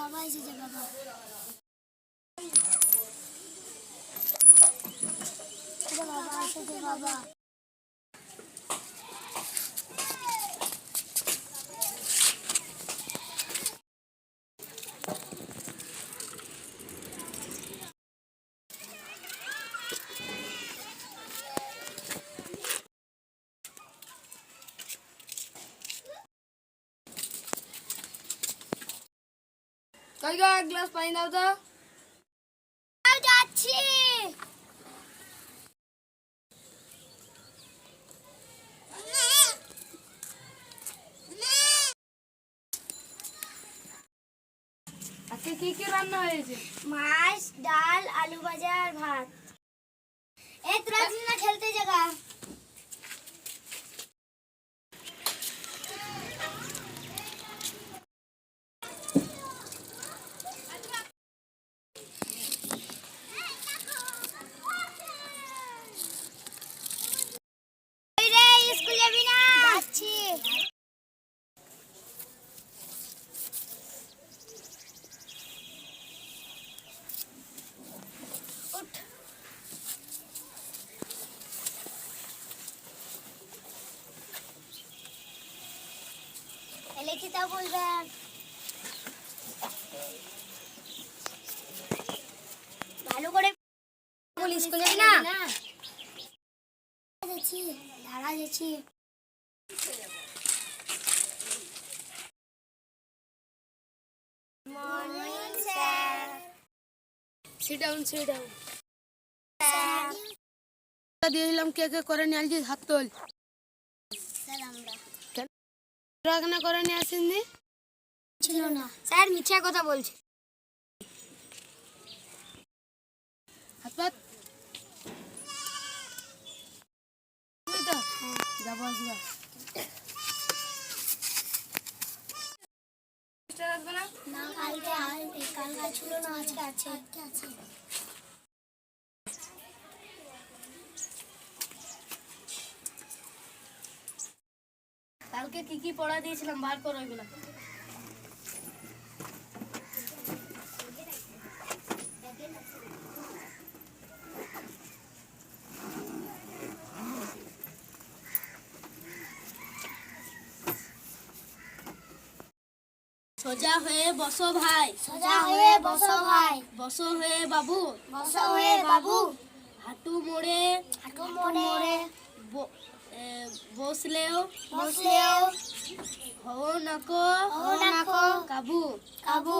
বাবা এসেছে বাবা। বাবা এসেছে বাবা। কালকা এক গ্লাস পানি দাও তো। যাচ্ছি। আজকে কি কি রান্না হয়েছে? মাছ, ডাল, আলু ভাজা আর ভাত। এই তোরা না খেলতে জায়গা। স্কুল যাবি না? যাচ্ছি। এলে কি তা বলবেন? ভালো করে বল। স্কুল যাবি না? যাচ্ছি, ধারা যাচ্ছি। Morning sir. Sit down, sit down. Sir দিয়েছিলাম কে কে করে নিয়ে আসছিস? হাত তোল। স্যার আমরা রাগনা করে নিয়ে আসেননি? ছিল না স্যার, মিথ্যা কথা বলছে। হাত পাত। যাবো আসবা। না কালকে কালকে ছিল না, আজকে আছে। আছে। কালকে কি কি পড়া দিয়েছিলাম বার করো এগুলা। সোজা হয়ে বসো ভাই। সোজা হয়ে বসো ভাই। বসো হয়ে বাবু। বসো হয়ে বাবু। হাঁটু মোড়ে। হাঁটু মোড়ে। বসলেও। বসলেও। হও নাকো। হও নাকো। কাবু। কাবু।